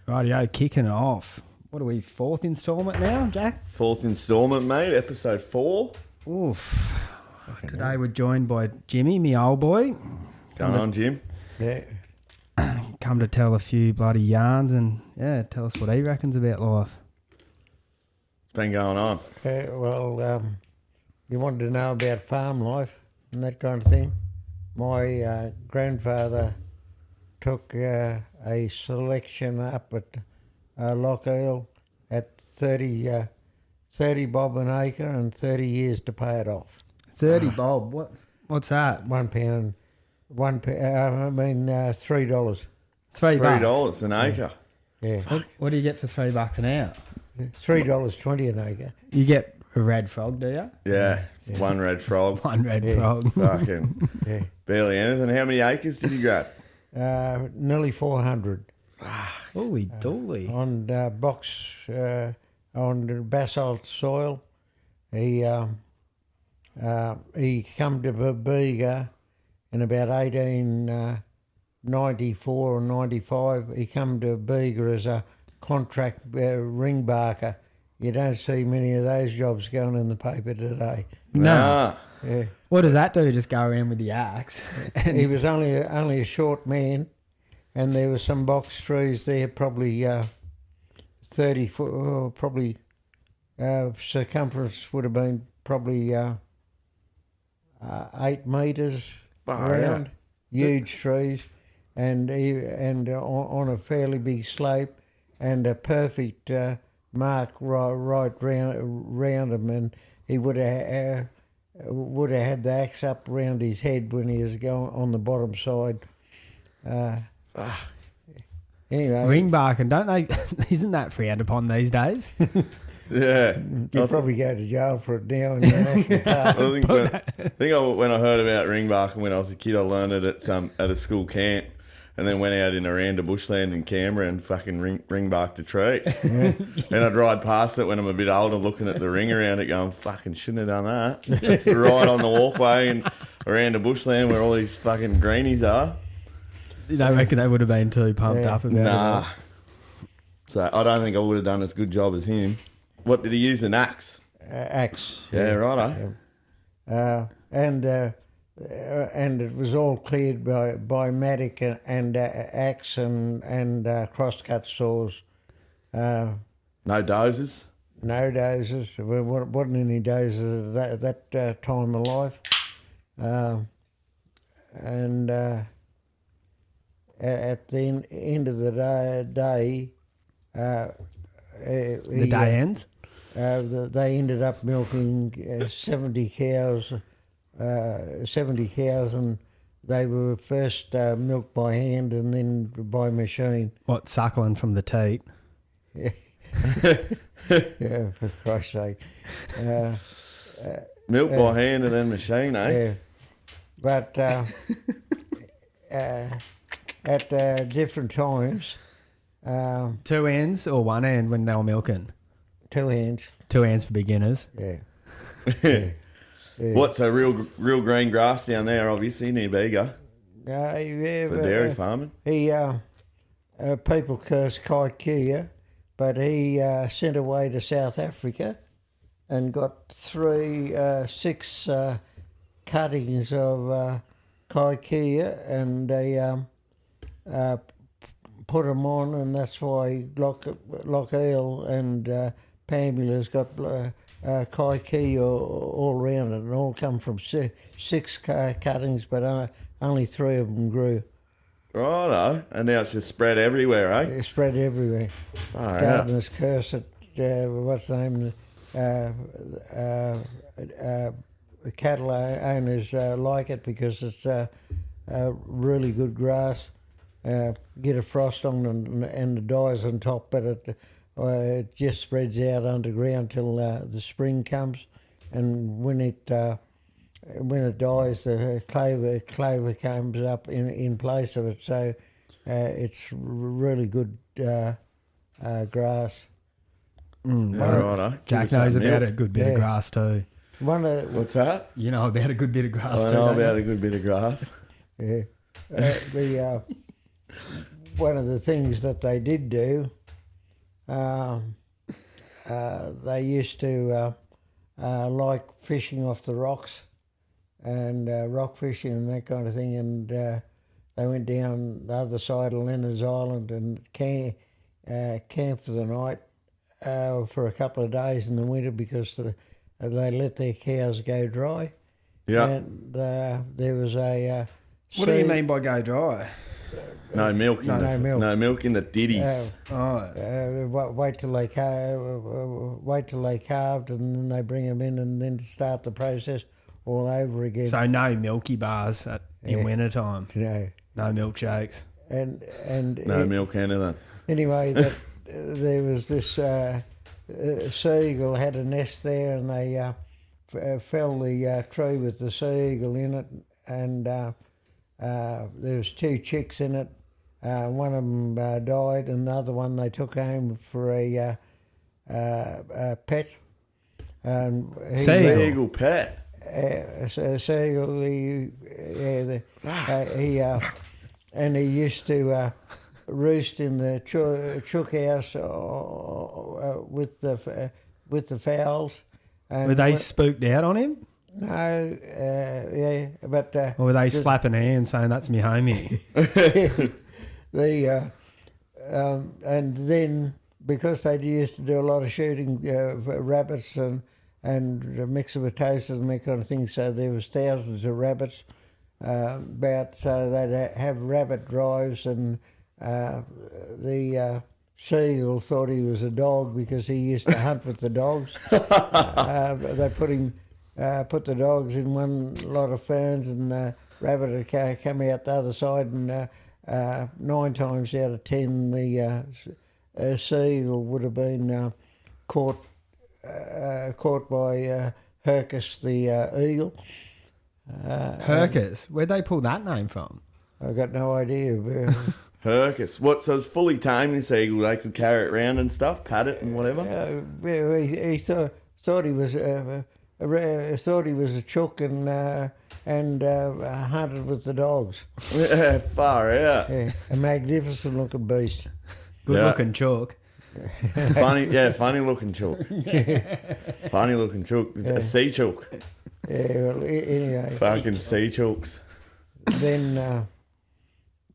Rightio, kicking it off. What are we, fourth instalment now, Jack? Fourth instalment, mate. Episode 4. Oof. Today we're joined by Jimmy, me old boy. Going on, Jim? Yeah. Come to tell a few bloody yarns and, tell us what he reckons about life. It's been going on. You wanted to know about farm life and that kind of thing. My grandfather took a selection up at Lochiel at 30 bob an acre and 30 years to pay it off. 30 bob, what's that? £1, $3. $3 an acre. Yeah, What do you get for $3 an hour? $3.20 an acre. You get a red frog, do you? Yeah. One red frog. One red Yeah. frog. Fucking Yeah, barely anything. How many acres did you grab? nearly 400 Holy dooly. on on basalt soil. He come to Bega in about 1894 or 95. He come to Bega as a contract ring barker. You don't see many of those jobs going in the paper today. No. Yeah. What does that do? Just go around with the axe? He was only a short man, and there were some box trees there, probably 30 foot, circumference would have been probably 8 metres Far around, out. huge trees, and on a fairly big slope, and a perfect mark right round him, and he would have had the axe up round his head when he was going on the bottom side. Anyway, Ring barking, don't they? Isn't that frowned upon these days? Yeah. you'll probably go to jail for it now in the national park. When I heard about ring barking when I was a kid, I learned it at a school camp, and then went out in Aranda bushland in Canberra and fucking ring barked a tree. And I'd ride past it when I'm a bit older, looking at the ring around it, going, "Fucking shouldn't have done that." It's right on the walkway in Aranda bushland where all these fucking greenies are. You don't reckon they would have been too pumped up about Nah. So I don't think I would have done as good job as him. What did he use? An axe? Axe. Yeah, righto. And it was all cleared by Matic and axe and crosscut saws. No dozers. No dozers. There wasn't any dozers at that time of life. At the end of the day, The day ends? they ended up milking 70 cows. 70 cows, and they were first milked by hand and then by machine. What, suckling from the teat? Yeah, for Christ's sake. Milk by hand and then machine, eh? Yeah. But at different times, 2 ends or 1 end when they were milking? 2 hands. 2 ends for beginners. Yeah. Yeah. What's a real green grass down there, obviously, near Bega, Yeah, for dairy farming? He people curse Kaikia, but he sent away to South Africa and got 6 cuttings of Kaikia, and they put them on, and that's why Lochiel and Pambula's got Kaikia all around it, and all come from 6 cuttings, but only 3 of them grew. Righto. And now it's just spread everywhere, eh? It spread everywhere. Far out. Gardeners curse it. What's the name? Cattle owners like it because it's really good grass. Get a frost on and it dies on top, but it just spreads out underground till the spring comes, and when it dies, the clover comes up in place of it. So it's really good grass. Righto. Jack knows about a good bit of grass too. What's that? You know about a good bit of grass I too. know don't you? about a good bit of grass. Yeah. one of the things that they did do, they used to like fishing off the rocks and rock fishing and that kind of thing. And they went down the other side of Leonard's Island and camped for the night for a couple of days in the winter because they let their cows go dry. Yeah. And there was a... What do you mean by go dry? No milk. In No milk. No milk in the ditties. Wait till they calved, and then they bring them in, and then start the process all over again. So no milky bars in winter time. No, No milkshakes. and No milk, anything. Anyway, there was this seagull had a nest there, and they fell the tree with the seagull in it, and there was 2 chicks in it. One of them died, and the other one they took home for a pet. And Seagull pet. Seagull, and he used to roost in the chook house with the fowls. And Were they spooked out on him? No, but Or were they slapping hands saying, that's me homie? And then because they used to do a lot of shooting for rabbits and a mix of potatoes and that kind of thing, so there was thousands of rabbits so they'd have rabbit drives, and the seagull thought he was a dog because he used to hunt with the dogs. They put the dogs in one lot of ferns, and rabbit would come out the other side, and 9 times out of 10 the seagull would have been caught by Hercus the eagle. Hercus? Where'd they pull that name from? I got no idea. Hercus. What? So it's fully tamed, this eagle. They could carry it around and stuff, pat it and whatever. He thought he was a chook and hunted with the dogs. Yeah, far out. Yeah, a magnificent looking beast. Good looking chalk. Funny looking chook. Funny looking chook. A sea chook. Yeah, well, anyway. Fucking sea chooks. Then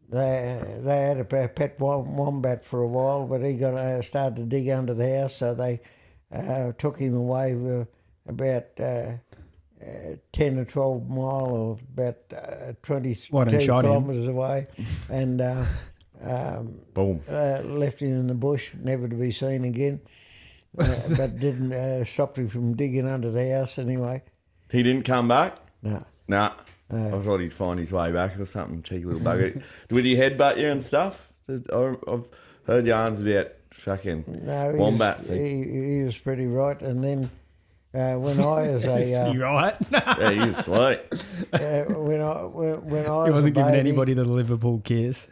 they had a pet wombat for a while, but he started to dig under the house, so they took him away about 10 or 12 mile or about 22 kilometres away, and boom, left him in the bush, never to be seen again. But didn't stop him from digging under the house anyway. He didn't come back? No. Nah. I thought he'd find his way back or something, cheeky little bugger. Would he headbutt you and stuff? I've heard yarns about fucking wombats. He was pretty right. And then when I was a... You right? Yeah, he was sweet. when I He was wasn't a giving baby, anybody the Liverpool kiss.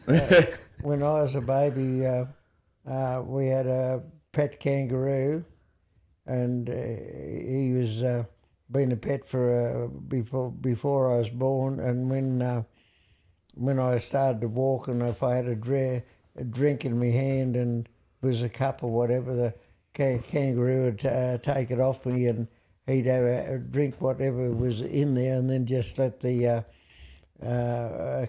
when I was a baby, we had a pet kangaroo, and he was been a pet for before I was born. And when I started to walk, and if I had a drink in my hand and was a cup or whatever, the kangaroo would take it off me, and he'd have a drink whatever was in there, and then just let the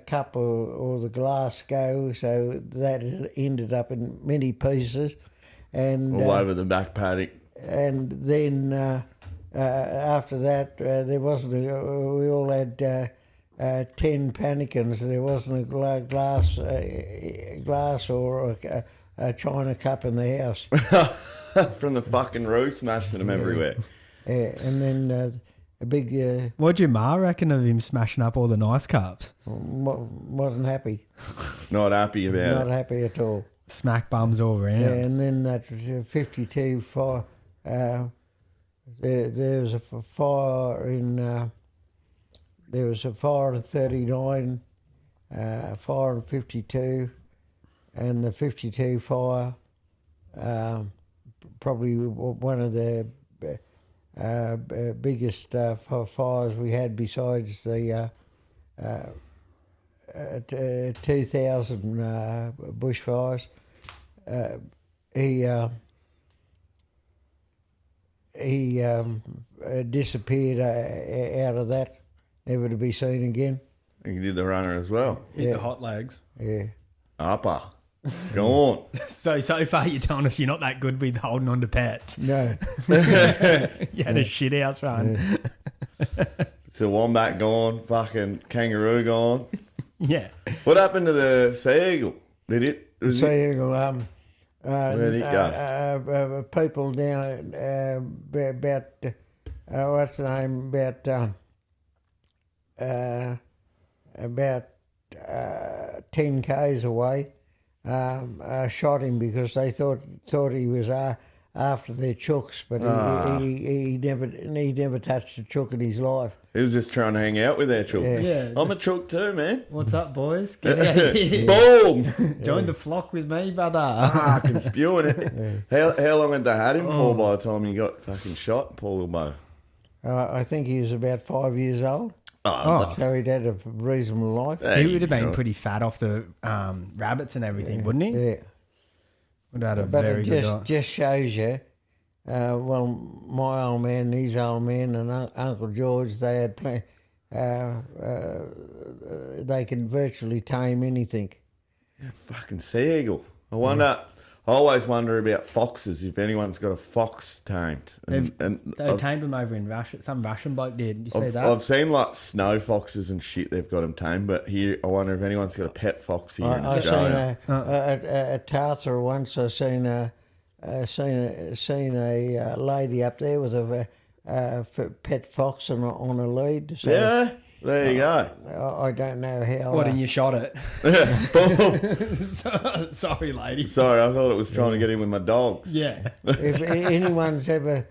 cup or the glass go, so that it ended up in many pieces. And All over the back paddock. And then after that, there wasn't we all had 10 pannikins. There wasn't a glass or a china cup in the house. From the fucking roof, smashing them everywhere. Yeah, and then a big... What'd your ma reckon of him smashing up all the nice cups? wasn't happy. Not happy about Not it. happy at all. Smack bums all around. Yeah, and then that 52 fire... there was a fire in... there was a fire in 39, fire in 52, and the 52 fire... probably one of the biggest fires we had, besides the 2000 bushfires. He disappeared out of that, never to be seen again. And you did the runner as well. Hit Yeah. the hot legs. Yeah. Upper. Go on. So far you're telling us you're not that good with holding on to pets. No. You had a shit house run. So wombat gone, fucking kangaroo gone. Yeah. What happened to the sea eagle? Did it? Was So it? where'd it go? People down about what's the name, about 10 k's away, shot him because they thought he was after their chooks, but he never touched a chook in his life. He was just trying to hang out with our chook. Yeah. I'm a chook too, man. What's up, boys? Get out here. Boom! Join the flock with me, brother. Fucking spewing it. How long had they had him for by the time he got fucking shot, Paul Ilbo? I think he was about 5 years old, Oh. so he'd had a reasonable life. Hey, He would have been you know. pretty fat off the rabbits and everything, wouldn't he? Yeah. Would have had a But very it good just shows you, well, my old man, his old man, and Uncle George, they had they can virtually tame anything. Fucking sea eagle. I always wonder about foxes, if anyone's got a fox tamed. They've I've, tamed them over in Russia. Some Russian bloke did. You see I've, that? I've seen like snow foxes and shit, they've got them tamed, but here I wonder if anyone's got a pet fox here in I seen Australia. a Tartar once. I seen a lady up there with a pet fox on a lead. So Yeah, there you go. I don't know how. What, and you shot it? Boom. Sorry, lady. Sorry, I thought it was trying to get in with my dogs. Yeah. If anyone's ever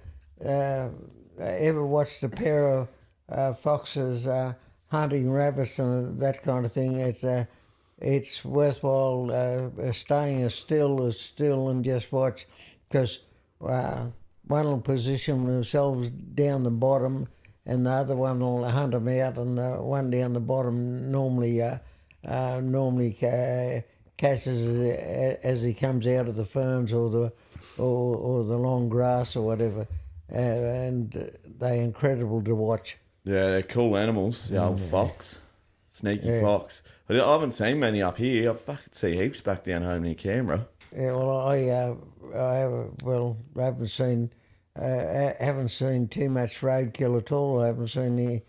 watched a pair of foxes hunting rabbits and that kind of thing, it's worthwhile staying still and just watch, because one will position themselves down the bottom and the other one will hunt them out, and the one down the bottom normally catches as he comes out of the ferns or the long grass or whatever, and they're incredible to watch. Yeah, they're cool animals. The old fox. Sneaky fox. I haven't seen many up here. I fucking see heaps back down home near Canberra. Yeah, well, I haven't seen too much roadkill at all. I haven't seen any.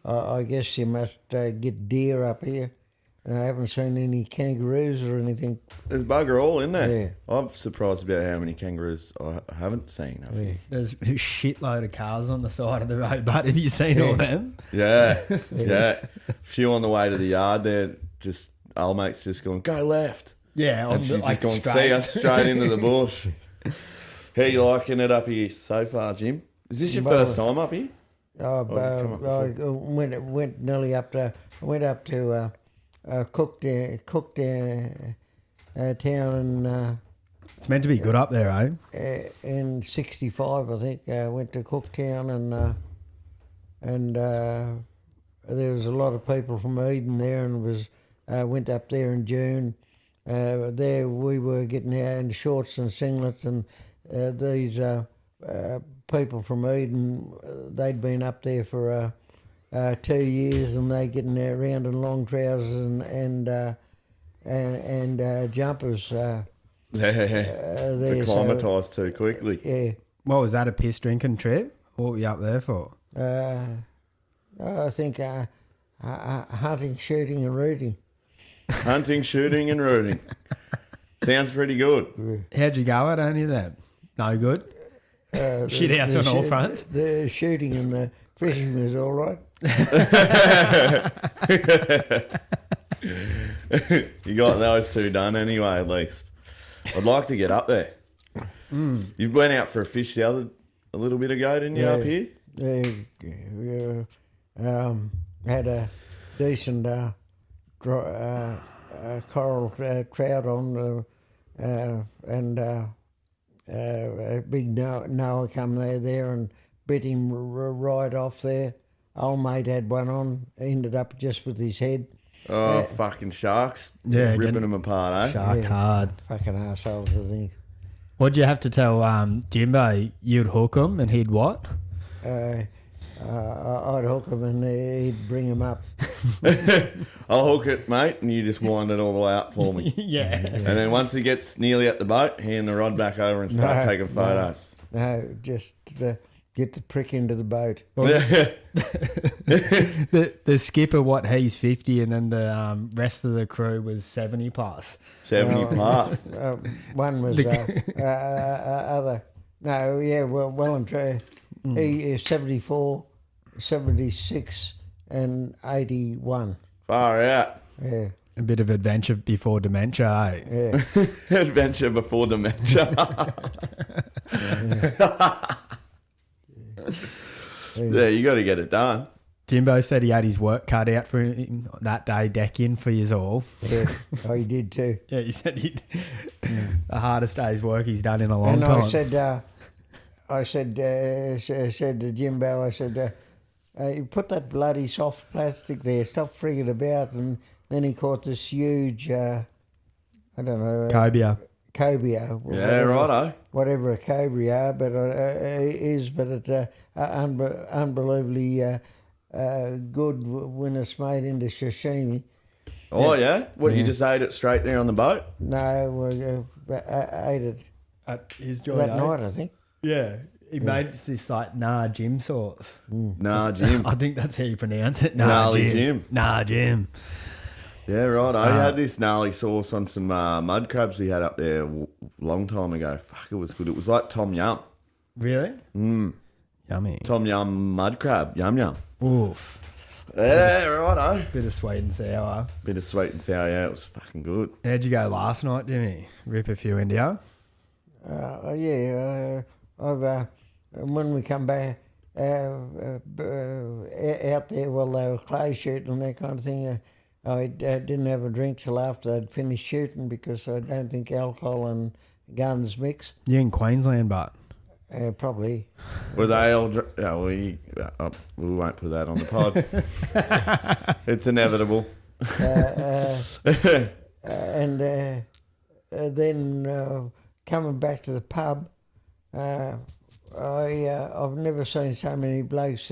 I guess you must get deer up here. And I haven't seen any kangaroos or anything. There's bugger all in there. Yeah. I'm surprised about how many kangaroos I haven't seen up here. There's a shitload of cars on the side of the road, but have you seen all them? Yeah, yeah. Few on the way to the yard there, just old mate's just going, go left. Yeah, on And the, she's like just gone, straight. see us straight into the bush. How you liking it up here so far, Jim? Is this your Well, first time up here? I went nearly up to. I went up to Cooktown town It's meant to be good up there, eh? in '65, I think. Went to Cooktown and there was a lot of people from Eden there, and went up there in June. There we were getting out in shorts and singlets, and these people from Eden, they'd been up there for 2 years, and they getting around in long trousers and jumpers. Yeah, There, acclimatised too quickly. Yeah. What was that, a piss drinking trip? What were you up there for? I think hunting, shooting, and rooting. Hunting, shooting, and rooting. Sounds pretty good. How'd you go at any of that? No good? Shit house on all fronts? The shooting and the fishing was all right. You got those two done anyway, at least. I'd like to get up there. You went out for a fish a little bit ago, didn't you, up here? Had a decent coral trout on, and a big Noah come there and bit him right off there. Old mate had one on, ended up just with his head. Oh, fucking sharks. Yeah, Ripping again- them apart, eh? Sharked hard. Fucking assholes, I think. What'd you have to tell Jimbo? You'd hook him and he'd what? I'd hook him and he'd bring him up. I'll hook it, mate, and you just wind it all the way up for me. Yeah. And then once he gets nearly at the boat, hand the rod back over and start taking photos. No, just get the prick into the boat. Yeah. The skipper, what, he's 50, and then the rest of the crew was 70 plus. 70 plus. One was other. No, yeah, well and true. He is 74, 76, and 81. Far out. Yeah, A bit of adventure before dementia, eh? yeah. Adventure before dementia. Yeah, you got to get it done. Jimbo said he had his work cut out for him that day, decking for you all. Yeah, oh, he did too. Yeah, he said the hardest day's work he's done in a long And time. I said to Jimbo, I said, you put that bloody soft plastic there, stop frigging about. And then he caught this huge, I don't know, Cobia. cobia. Yeah, righto. Whatever a cobia is, but it's unbelievably good when it's made into sashimi. Oh, yeah? What, you just ate it straight there on the boat? No, I ate it At his joint, that eh? night, I think. Yeah. He made this like Jim sauce. Nah, Jim. I think that's how you pronounce it. Gnarly Jim. Jim. Yeah, right. I had this gnarly sauce on some mud crabs we had up there a long time ago. Fuck, it was good. It was like Tom Yum. Really? Yummy. Tom Yum mud crab. Yum yum. Oof. Yeah, righto. Bit of sweet and sour. Bit of sweet and sour, yeah. It was fucking good. How'd you go last night, Jimmy? Rip a few into you? When we come back out there, well, they were clay shooting and that kind of thing. I didn't have a drink till after they'd finished shooting because I don't think alcohol and guns mix. You in Queensland, but Probably. Were they all... we won't put that on the pod. It's inevitable. And then coming back to the pub, I've never seen so many blokes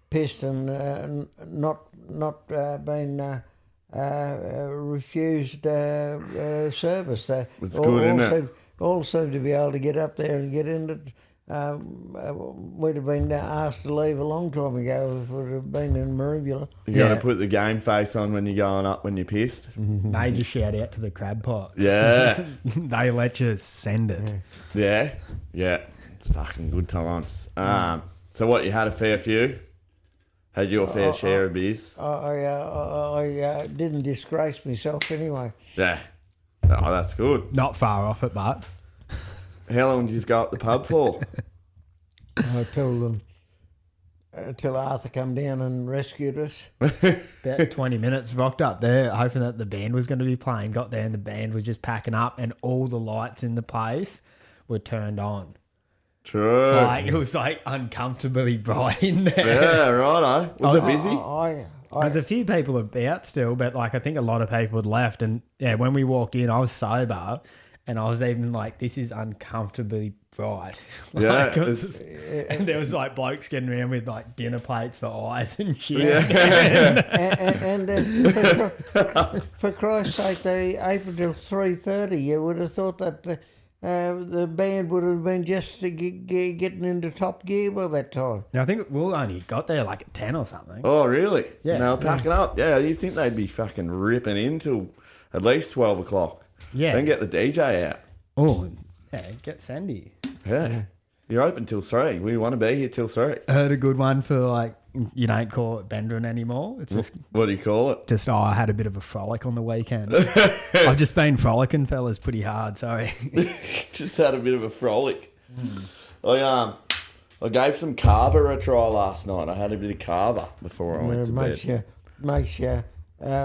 pissed and not been refused service. It's good, isn't it? All seem to be able to get up there and get in it. We'd have been asked to leave a long time ago if we'd have been in Maribula. You got to put the game face on when you're going up when you're pissed. major shout out to the crab pot. Yeah. They let you send it. Yeah. It's fucking good times. So what, you had a fair few? Had your fair share of beers? I didn't disgrace myself anyway. Yeah. Oh, that's good. Not far off it, but How long did you go up the pub for? Till Arthur come down and rescued us. about 20 minutes. Rocked up there, hoping that the band was going to be playing. Got there and the band was just packing up, and all the lights in the place were turned on. True. Like it was like uncomfortably bright in there. Yeah, righto. Was it busy? There's a few people about still, but like I think a lot of people had left. And yeah, when we walked in, I was sober, and I was even like, "This is uncomfortably bright." Yeah, Like, it was and there was like blokes getting around with like dinner plates for eyes and shit. Yeah. For Christ's sake, they opened till 3:30. You would have thought that the band would have been just getting into top gear by that time. Now I think we only got there like at 10 or something. Oh, really? Yeah. And they were packing up. Yeah, you think they'd be fucking ripping in till at least 12 o'clock. Yeah. Then get the DJ out. Oh, yeah, get Sandy. Yeah. You're open till 3. We want to be here till 3. I heard a good one for like, you don't call it Bendrin anymore. It's What do you call it? just, I had a bit of a frolic on the weekend. I've just been frolicking, fellas, pretty hard, sorry. Just had a bit of a frolic. I gave some carver a try last night. I had a bit of carver before I went to bed. Makes your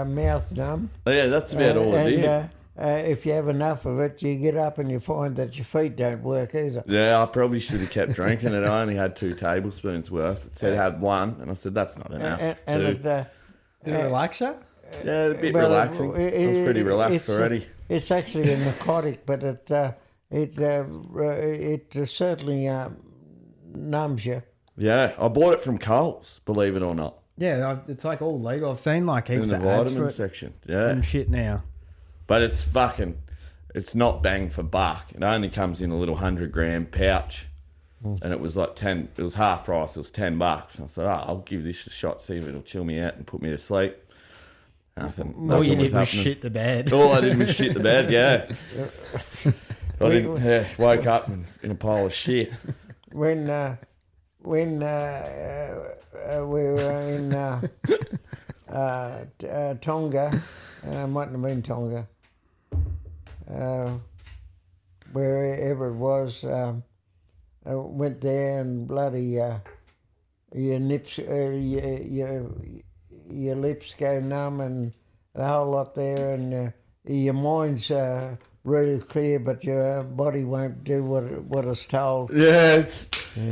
mouth numb. Yeah, that's about all it did. If you have enough of it, you get up and you find that your feet don't work either. Yeah, I probably should have kept drinking it. I only had 2 tablespoons worth. It said I had 1, and I said, that's not enough. And Two. it, Did it relax you? Yeah, a bit well, relaxing. I was pretty relaxed it's, already. It's actually a narcotic, but it certainly numbs you. Yeah, I bought it from Coles, believe it or not, it's like all legal. I've seen like in heaps the of ads for vitamin it section. Yeah, and shit now. but it's not bang for buck. It only comes in a little 100-gram pouch, and it was like 10. It was half price. It was $10. I thought, I'll give this a shot, see if it'll chill me out and put me to sleep. Nothing. All you nothing did was happening. shit the bed. All I did was shit the bed. Yeah, I didn't. Yeah, woke up in a pile of shit. When we were in Tonga, mightn't have been Tonga, wherever it was, I went there and bloody your lips go numb and the whole lot there, and your mind's really clear, but your body won't do what it's told. Yeah,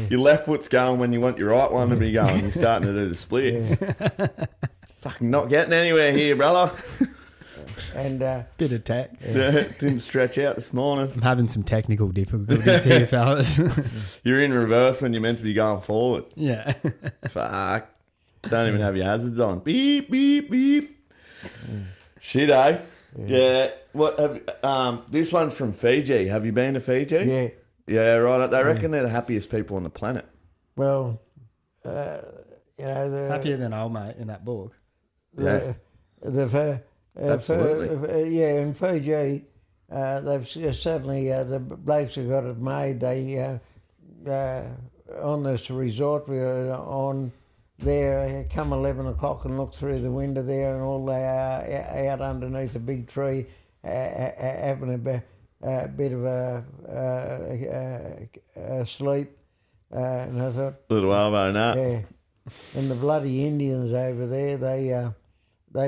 your left foot's going when you want your right one to be going. You're starting to do the splits. Fucking not getting anywhere here, brother. And Bit of tech. Yeah, didn't stretch out this morning. I'm having some technical difficulties here, fellas. You're in reverse when you're meant to be going forward. Yeah. Fuck. Don't even have your hazards on. Beep, beep, beep. Shit, eh? Yeah. What have this one's from Fiji. Have you been to Fiji? yeah, Yeah, right. They reckon they're the happiest people on the planet. well, Happier than old mate in that book. Yeah. Absolutely. Yeah, in Fiji, they've certainly the blokes who got it made. They on this resort we were on there, come 11 o'clock and look through the window there, and all they are out underneath a big tree, having a bit of a sleep. And I thought, Little elbow nut. yeah. And the bloody Indians over there, they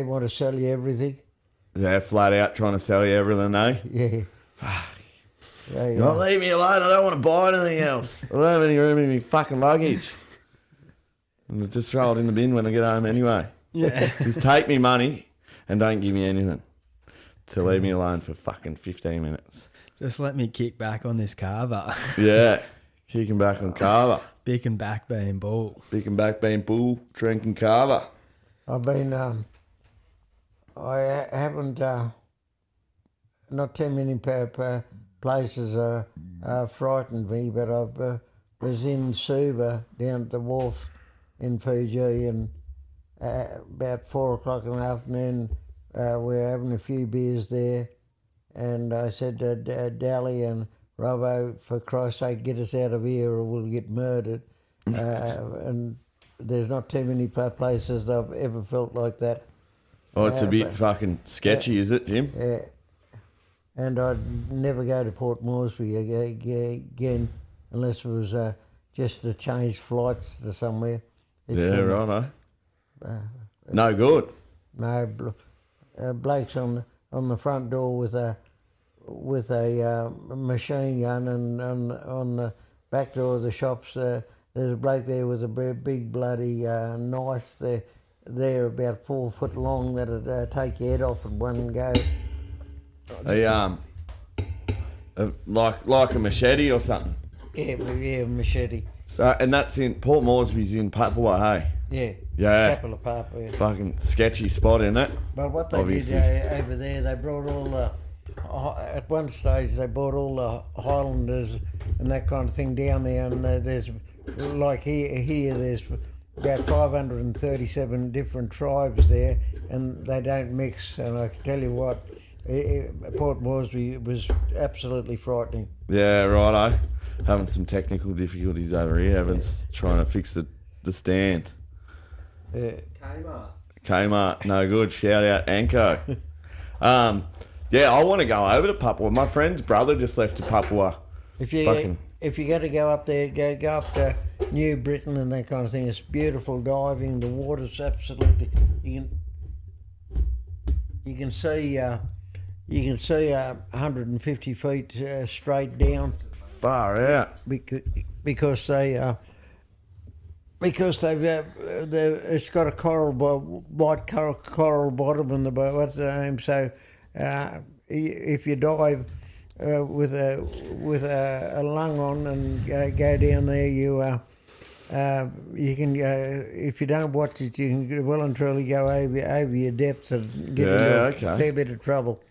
want to sell you everything. Yeah, flat out trying to sell you everything, eh? Yeah. They, Don't leave me alone. I don't want to buy anything else. I don't have any room in my fucking luggage. And I'll just throw it in the bin when I get home anyway. Yeah. Just take me money and don't give me anything. To leave me alone for fucking 15 minutes. Just let me kick back on this carver. Yeah. Kicking back on Carver. Big and back being bull. Picking back being bull, drinking Carver. I've been, I haven't, not too many places frightened me, but I was in Suva down at the wharf in Fiji, and about 4 o'clock in the afternoon, we were having a few beers there, and I said to Dally and Robbo, for Christ's sake, get us out of here or we'll get murdered. And there's not too many places I've ever felt like that. Oh, it's a bit fucking sketchy, is it, Jim? Yeah. And I'd never go to Port Moresby again unless it was just to change flights to somewhere. Yeah, right, no good. No, blokes on the front door with a machine gun, and on the back door of the shops there's a bloke there with a big bloody knife there about 4 foot long that'd take your head off at one go. Like a machete or something. Yeah, machete. So, and that's in Port Moresby's in Papua, hey? Yeah. Yeah. Capital of Papua. Yeah. Fucking sketchy spot, isn't it? But what they Obviously. did over there, they brought all the, at one stage they brought all the Highlanders and that kind of thing down there, and there's, like here there's about 537 different tribes there, and they don't mix, and I can tell you what, Port Moresby was absolutely frightening. Yeah, righto. Having some technical difficulties over here. Evan's trying to fix the stand. Yeah. Kmart, no good. Shout out Anko. Yeah, I want to go over to Papua. My friend's brother just left to Papua. If you're going to go up there, go up to New Britain and that kind of thing. It's beautiful diving. The water's absolutely. You can see 150 feet straight down. Far out. Because they because it's got a white coral bottom in the what's the name? So if you dive with a lung on and go down there, you can if you don't watch it, you can well and truly go over your depth and get into a fair bit of trouble.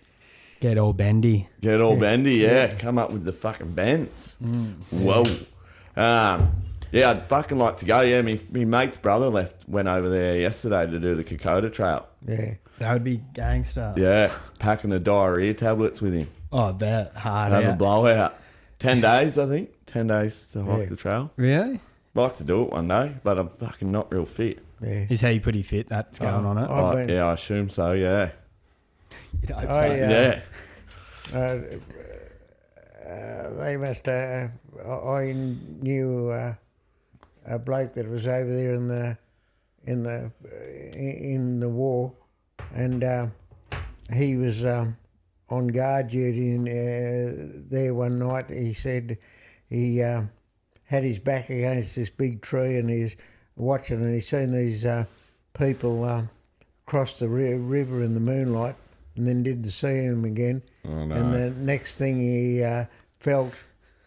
Get all bendy. Get all bendy, yeah. Come up with the fucking bends. Whoa. Yeah, I'd fucking like to go. Yeah, me mate's brother went over there yesterday to do the Kokoda Trail. Yeah. That would be gangster. Yeah, packing the diarrhea tablets with him. Oh, I bet. Hard Have out. a blowout. 10 days, I think. 10 days to hike the trail. Really? Like to do it one day, but I'm fucking not real fit. Yeah. Is he pretty fit? That's going on it. Yeah, I assume so, yeah. You'd hope so. Yeah. They must. I knew a bloke that was over there in the war, and he was on guard duty there one night. He said he had his back against this big tree, and he's watching, and he's seen these people cross the river in the moonlight, and then didn't see him again. Oh, no. And the next thing he felt,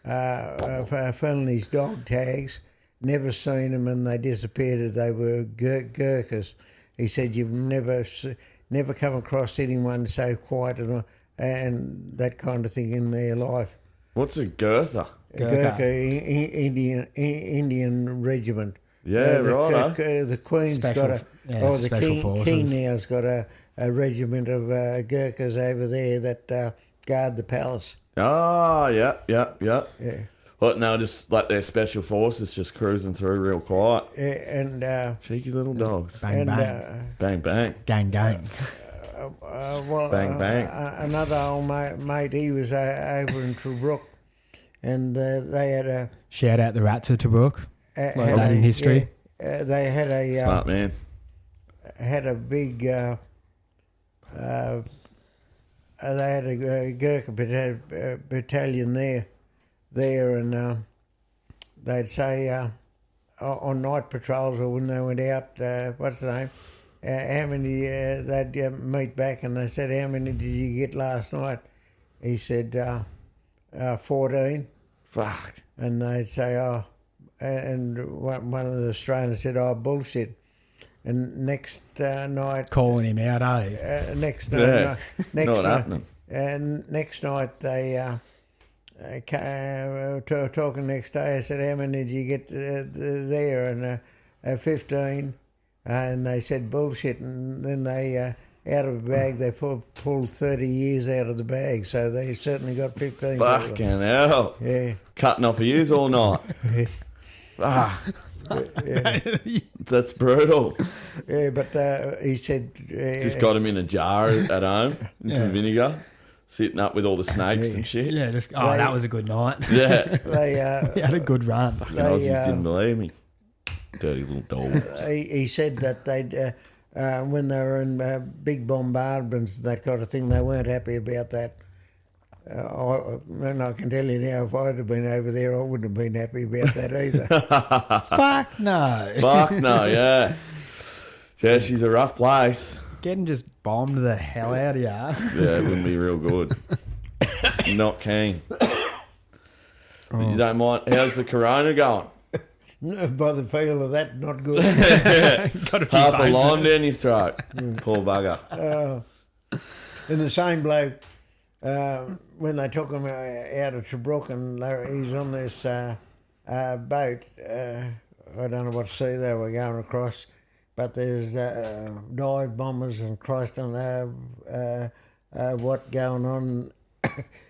found his dog tags, never seen them, and they disappeared. They were Gurkhas. He said, "You've never come across anyone so quiet and that kind of thing in their life." What's a Gurkha? Gurkha Indian regiment. Yeah, right. The Queen's Special- got yeah, the special King forces. now's got a regiment of Gurkhas over there that guard the palace. Oh, yeah. Yeah. What, no, just like their special forces just cruising through real quiet. And Cheeky little dogs. Bang, and bang. Bang, bang. Gang, gang. Bang, bang. Another old mate, he was over in Tobruk, and they had a Shout out the rats of Tobruk. had that in history. they had a Smart man. had a big. They had a Gurkha battalion there, and they'd say on night patrols or when they went out, what's the name? How many? They'd meet back, and they said, "How many did you get last night?" He said, 14. Fuck. And they'd say, "Oh," and one of the Australians said, "Oh, bullshit." And next night, Calling him out, eh? next Yeah. night, Not happening. and next night they talking next day. I said, "How many did you get there?" And 15. And they said bullshit, and then they out of a bag they pulled 30 years out of the bag, so they certainly got 15. Fucking hell. Yeah. Cutting off ears all night. Ah, that's brutal. Yeah, but he said Just got him in a jar at home in some vinegar, sitting up with all the snakes and shit. Yeah, just that was a good night. Yeah. they He had a good run. Fucking Aussies didn't believe me. Dirty little dog. he said that they'd when they were in big bombardments and that kind of thing, they weren't happy about that. And I can tell you now, if I'd have been over there, I wouldn't have been happy about that either. Fuck no. Fuck no, yeah. Yeah, she's a rough place. Getting just bombed the hell out of you. Yeah, it wouldn't be real good. Not keen. But you don't mind. How's the corona going? By the feel of that, not good. Got a few Half a bones lime in it. down your throat. Poor bugger. And the same bloke, when they took him out of Tobruk, and he's on this boat. I don't know what sea they were going across, but there's dive bombers and Christ on what going on.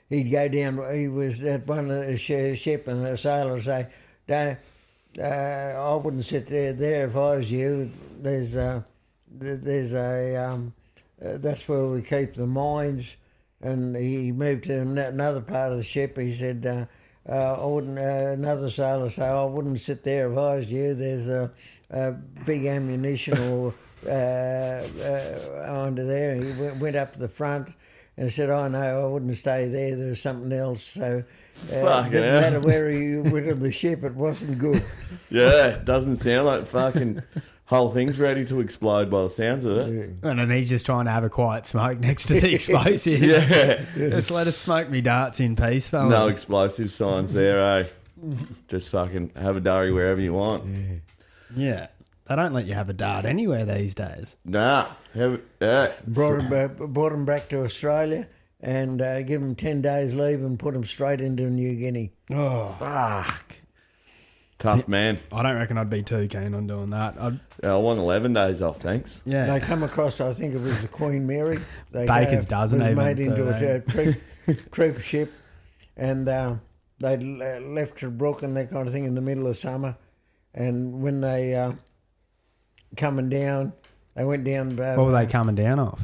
He'd go down. He was at one of the ship, and the sailors say, "Don't." I wouldn't sit there if I was you. There's a that's where we keep the mines. And he moved to another part of the ship. He said, I wouldn't. Another sailor said, I wouldn't sit there if I was you. There's a big ammunition or under there. He went up to the front, And I said, "Oh no, I wouldn't stay there. There's something else." So it Fucking didn't hell. matter where you went on the ship. It wasn't good. Yeah, doesn't sound like fucking whole thing's ready to explode by the sounds of it. And then he's just trying to have a quiet smoke next to the explosive. Yeah. Just let us smoke me darts in peace, fellas. No explosive signs there, eh? Just fucking have a durry wherever you want. Yeah. They don't let you have a dart anywhere these days. Nah. Yeah. Brought him back to Australia and give him 10 days leave and put him straight into New Guinea. Oh, Fuck. Tough man. I don't reckon I'd be too keen on doing that. I want 11 days off, thanks. Yeah. They come across, I think it was the Queen Mary. They Baker's dozen was even, made into so a troop ship, and they left Tobruk and that kind of thing in the middle of summer. And when they coming down, they went down. What were they coming down off?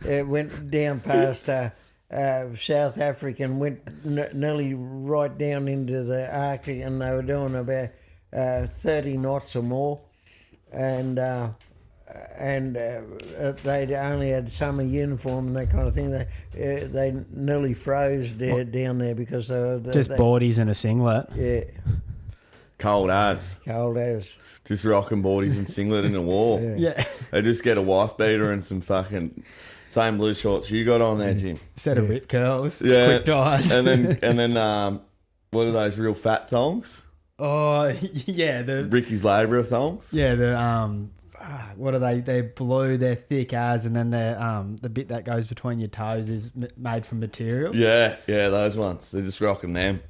It went down past South Africa and went nearly right down into the Arctic, and they were doing about 30 knots or more, and they'd only had summer uniform and that kind of thing. They nearly froze down there because they were Just boardies and a singlet. yeah, Cold as. cold as. Just rocking boardies and singlet in the wall. Yeah. They just get a wife beater and some fucking same blue shorts you got on there, Jim. Set of rip curls. Yeah. Quick dries. And then what are those real fat thongs? Oh, yeah. Ricky's Labourer thongs? Yeah, what are they? They're blue, they're thick as, and then they're, the bit that goes between your toes is made from material. Yeah, those ones. They're just rocking them.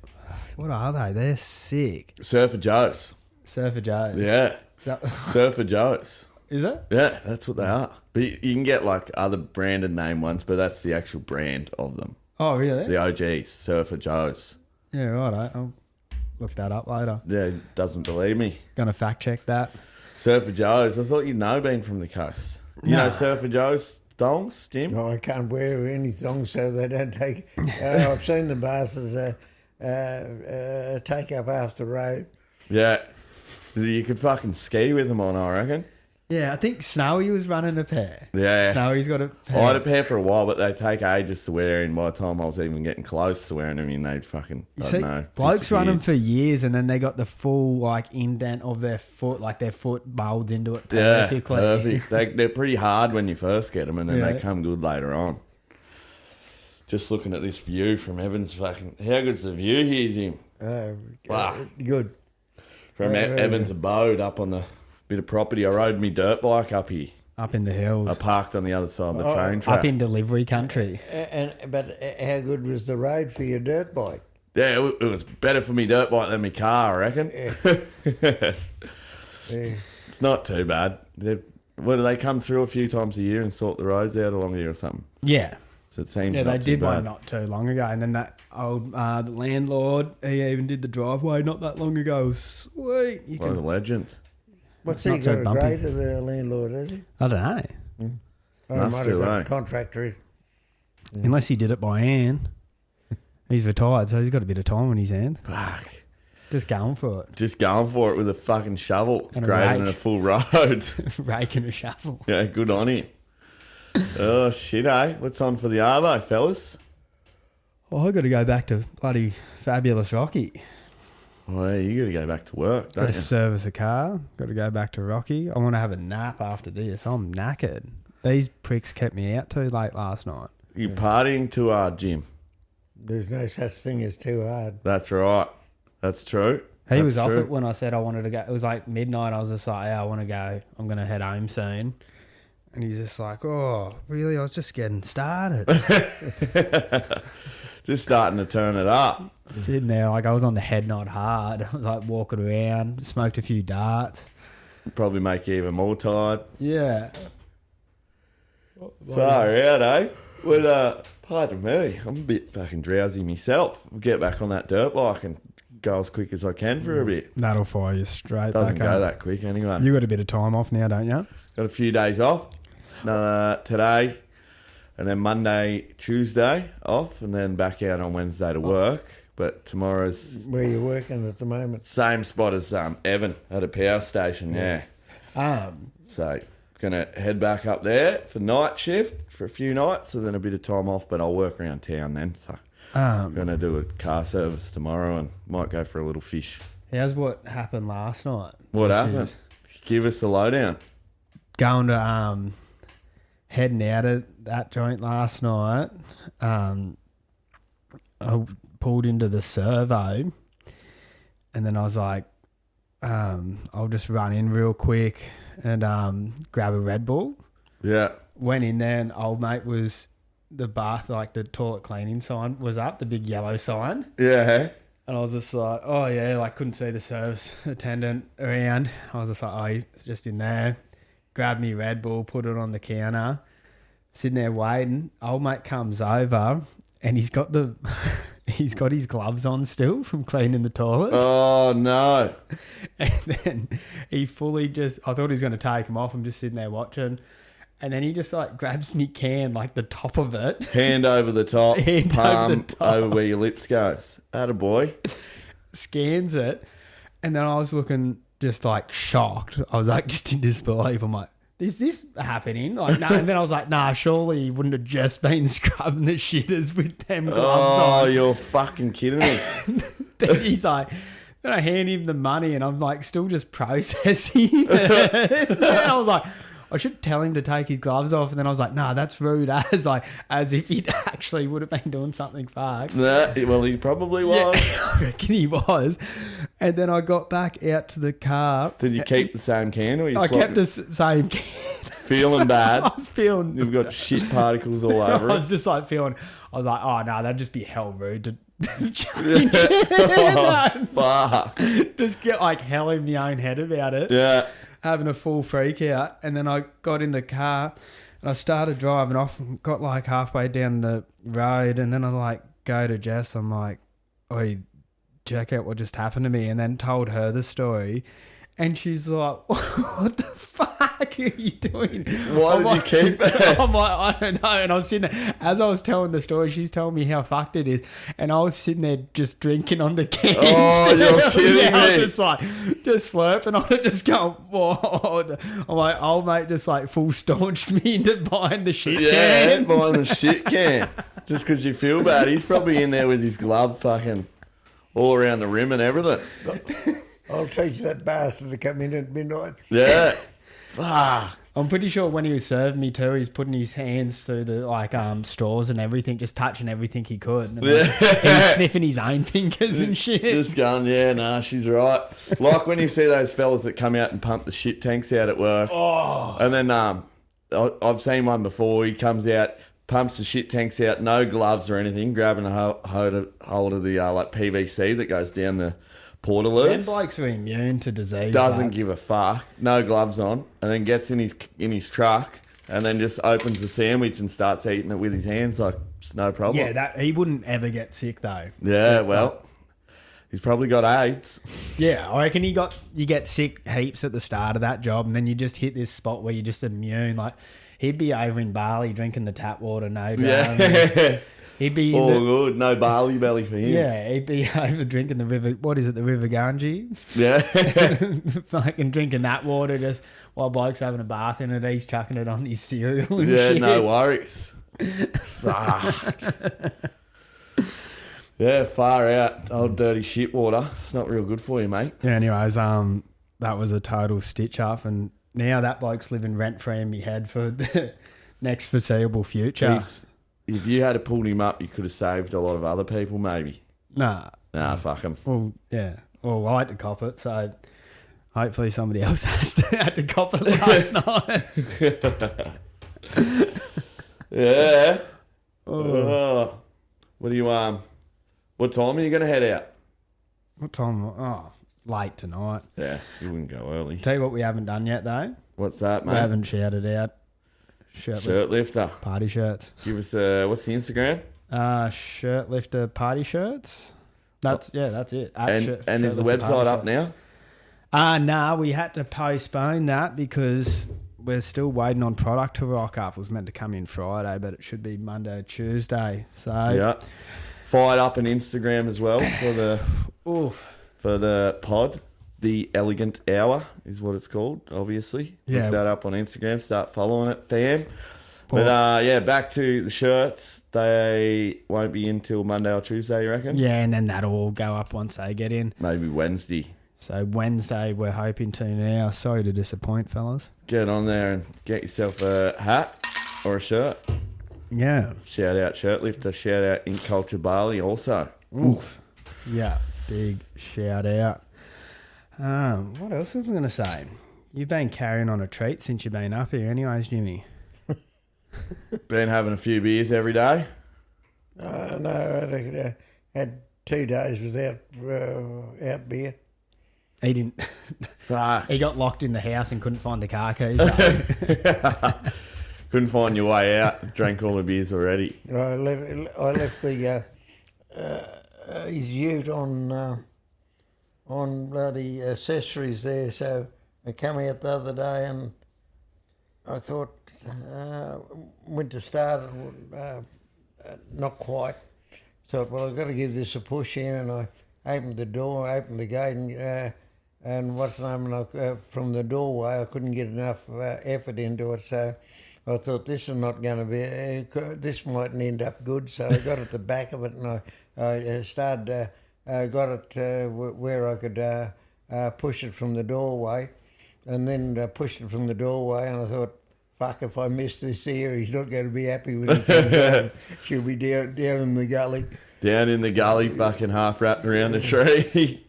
What are they? They're sick. Surfer Joe's. Surfer Joe's. Yeah. Surfer Joe's. Is it? Yeah, that's what they are. But you can get like other branded name ones, but that's the actual brand of them. Oh, really? The OGs, Surfer Joe's. Yeah, right. I'll look that up later. Yeah, he doesn't believe me. Gonna fact check that. Surfer Joe's. I thought you'd know being from the coast. You No. know Surfer Joe's thongs, Jim? No, I can't wear any thongs so they don't take. I've seen the bastards take up half the road. Yeah. You could fucking ski with them on, I reckon. Yeah, I think Snowy was running a pair. Yeah. Snowy's got a pair. I had a pair for a while, but they take ages to wear, and by the time I was even getting close to wearing them, they'd fucking, I See, don't know. blokes run them disappeared. for years, and then they got the full like indent of their foot, like their foot molds into it Yeah, perfectly. perfect. They're pretty hard when you first get them, and then Yeah. they come good later on. Just looking at this view from Evans, fucking, how good's the view here, Jim? Wow. Good. From Evans Abode up on the bit of property. I rode me dirt bike up here. Up in the hills, I parked on the other side of the train track. up in delivery country. But how good was the road for your dirt bike? Yeah, it was better for me dirt bike than my car, I reckon. Yeah. It's not too bad. What do they come through a few times a year and sort the roads out along here or something? Yeah, So it seems yeah, not they too did bad. one not too long ago, and then that old the landlord, he even did the driveway not that long ago. It was sweet. You What a can, legend. What's It's he not so got a bumpy. grade of the landlord, has he? I don't know, Oh, Must he might do, have got eh? a contractor. unless he did it by hand. He's retired, so he's got a bit of time on his hands. Fuck. Just going for Just going for it with a fucking shovel, And a grading rake. a full road. it, raking a shovel. Yeah, good on him. Oh, shit, eh? What's on for the Arvo, fellas? Oh, I got to go back to bloody Fabulous Rocky. Well, you got to go back to work, Got don't to you? service a car. Got to go back to Rocky. I want to have a nap after this. I'm knackered. These pricks kept me out too late last night. You partying too hard, Jim. There's no such thing as too hard. That's right. That's true. He That's was off true. it when I said I wanted to go. It was like midnight. I was just like, yeah, I want to go. I'm going to head home soon. And he's just like, oh, really? I was just getting started. Just starting to turn it up. Sitting there, like I was on the head nod hard. I was like walking around, smoked a few darts. Probably make you even more tired. Yeah. Far out, eh? Well, pardon me. I'm a bit fucking drowsy myself. I'll get back on that dirt bike and go as quick as I can for a bit. That'll fire you straight Doesn't back go up. that quick anyway. You got a bit of time off now, don't you? Got a few days off. Today, and then Monday, Tuesday off, and then back out on Wednesday to work. But tomorrow's Where you working at the moment? same spot as Evan at a power station. Yeah. Um, So Gonna head back up there for night shift for a few nights, and then a bit of time off. But I'll work around town then. So gonna do a car service tomorrow, and might go for a little fish. How's what happened last night? What This happened? is Give us the lowdown. Going to heading out of that joint last night. I pulled into the servo, and then I was like, I'll just run in real quick and grab a Red Bull. Yeah. Went in there, and old mate was the bath, like the toilet cleaning sign was up, the big yellow sign. Yeah. Hey? And I was just like, oh yeah, like couldn't see the service attendant around. I was just like, oh, he's just in there. Grabbed me Red Bull, put it on the counter, sitting there waiting. Old mate comes over, and he's got his gloves on still from cleaning the toilets. Oh no. And then he fully just, I thought he was going to take him off. I'm just sitting there watching. And then he just like grabs me can, like the top of it. Hand over the top. Hand palm over the top. over where your lips goes. Attaboy. Scans it. And then I was looking just like shocked. I was like just in disbelief. I'm like, is this happening? Like, no. And then I was like, nah, surely he wouldn't have just been scrubbing the shitters with them gloves Oh, on. you're fucking kidding me. Then he's like, then I hand him the money, and I'm like still just processing it. And I was like, I should tell him to take his gloves off. And then I was like, nah, that's rude. As if he actually would have been doing something fucked. Nah, well, he probably was. Yeah, I reckon he was. And then I got back out to the car. Did you keep the same can or you I swapped kept it? the same can. Feeling I bad? was feeling. You've got shit particles all I over was it. just like feeling. I was like, oh no, that'd just be hell rude to change it. Fuck. Just get like hell in my own head about it. Yeah. Having a full freak out. And then I got in the car and I started driving off and got like halfway down the road. And then I like go to Jess. I'm like, oi, check out what just happened to me. And then told her the story. And she's like, what the fuck are you doing? Why did you keep it? I'm like, I don't know. And I was sitting there, as I was telling the story, she's telling me how fucked it is. And I was sitting there just drinking on the cans. Oh, you're kidding I was me. just like, just slurping on it, just going, whoa. I'm like, old mate just like full staunched me into buying the shit Yeah, can. buying the shit can. Just because you feel bad. He's probably in there with his glove fucking all around the rim and everything. I'll teach that bastard to come in at midnight. Yeah. Fuck. I'm pretty sure when he was serving me too, he's putting his hands through the like straws and everything, just touching everything he could. And Yeah. he's sniffing his own fingers and shit. Just going, yeah, nah, she's right. Like when you see those fellas that come out and pump the shit tanks out at work. Oh. And then I've seen one before. He comes out, pumps the shit tanks out, no gloves or anything, grabbing a hold of the like PVC that goes down the Them portaloos. blokes are immune to disease. Doesn't like. give a fuck, no gloves on, and then gets in his truck and then just opens the sandwich and starts eating it with his hands like it's no problem. Yeah, that he wouldn't ever get sick though. Yeah, well, he's probably got AIDS. Yeah, I reckon you get sick heaps at the start of that job, and then you just hit this spot where you're just immune. Like he'd be over in Bali drinking the tap water, no drama. Yeah. He'd be in All the, good, no barley belly for him. yeah, he'd be over drinking the river. What is it, the River Ganges? Yeah. Fucking drinking that water just while bloke's having a bath in it. He's chucking it on his cereal and Yeah, shit. no worries. Fuck. Yeah, far out. Old dirty shit water. It's not real good for you, mate. Yeah, anyways, that was a total stitch up, and now that bloke's living rent free in my head for the next foreseeable future. If you had pulled him up, you could have saved a lot of other people, maybe. Nah. Nah, fuck him. Well, yeah. Well, I had to cop it, so hopefully somebody else had to cop it last night. Yeah. Oh. What do you what time are you going to head out? What time? Oh, late tonight. Yeah, you wouldn't go early. Tell you what we haven't done yet, though. What's that, We mate? haven't shouted out Shirt lifter. party shirts. Give us what's the Instagram? Shirt lifter party shirts. That's it. And is the website up now? Nah, we had to postpone that because we're still waiting on product to rock up. It was meant to come in Friday, but it should be Monday or Tuesday. So Yeah. Fired up an Instagram as well for the oof. pod. The Elegant Hour is what it's called, obviously. Yeah. Look that up on Instagram. Start following it, fam. But, yeah, back to the shirts. They won't be in till Monday or Tuesday, you reckon? Yeah, and then that'll all go up once they get in. Maybe Wednesday. So Wednesday we're hoping to now. Sorry to disappoint, fellas. Get on there and get yourself a hat or a shirt. Yeah. Shout out Shirtlifter. Shout out In Culture Bali also. Oof. Yeah, big shout out. What else was I going to say? You've been carrying on a treat since you've been up here anyways, Jimmy. Been having a few beers every day. No, I had 2 days without out beer. He didn't. Fuck. He got locked in the house and couldn't find the car keys. Couldn't find your way out. Drank all the beers already. I left the his ute on bloody accessories there. So I come out the other day and I thought went to start it, not quite. Thought, well, I've got to give this a push here, and I opened the door, opened the gate, and what's the name? And from the doorway, I couldn't get enough effort into it, so I thought this is not going to be. This mightn't end up good, so I got at the back of it, and I started. Got it where I could push it from the doorway, and then pushed it from the doorway, and I thought, fuck, if I miss this here, he's not going to be happy when he comes home. She'll be down in the gully. Down in the gully, fucking half wrapped around the tree.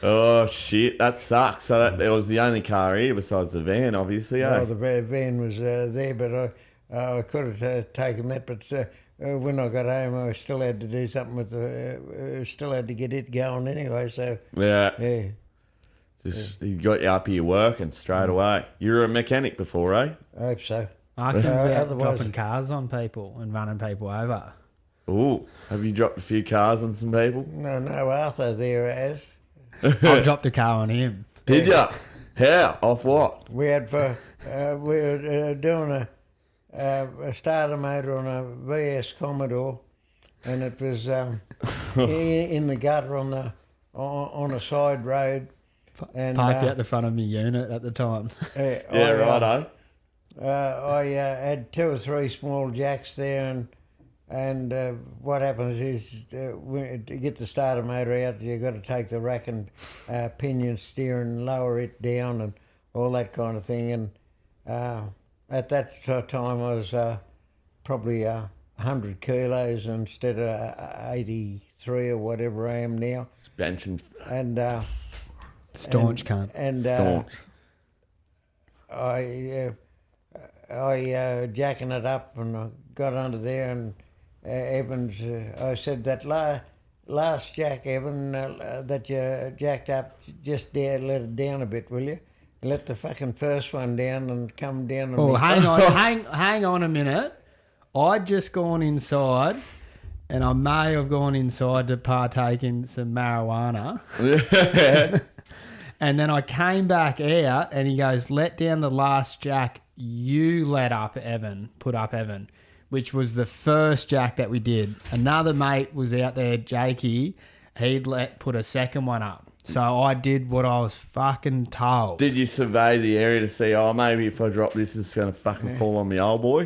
Oh, shit. That sucks. So that was the only car here besides the van, obviously, eh? Oh, the van was there, but I could have taken that, but when I got home, I still had to do something with still had to get it going anyway, so... Yeah. Just, he got you up here working straight away. You were a mechanic before, eh? I hope so. Archie's out otherwise- dropping cars on people and running people over. Ooh, have you dropped a few cars on some people? No, Arthur there has. I've dropped a car on him. Did ya? How? Off what? We had we were doing a starter motor on a VS Commodore, and it was in the gutter on a side road. And Parked out the front of my unit at the time. Yeah, righto. I had 2 or 3 small jacks there, and what happens is to get the starter motor out, you've got to take the rack and pinion steer and lower it down and all that kind of thing. And at that time I was probably 100 kilos instead of 83 or whatever I am now. Suspension. And Staunch cunt. And Staunch. I jacking it up, and I got under there, and Evans, I said that last jack, Evan, that you jacked up, just let it down a bit, will you? Let the fucking first one down and come down. Oh, hang on a minute. I'd just gone inside, and I may have gone inside to partake in some marijuana. And then I came back out, and he goes, let down the last jack you put up Evan, which was the first jack that we did. Another mate was out there, Jakey, he'd put a second one up. So I did what I was fucking told. Did you survey the area to see, maybe if I drop this, it's going to fucking fall on me old boy?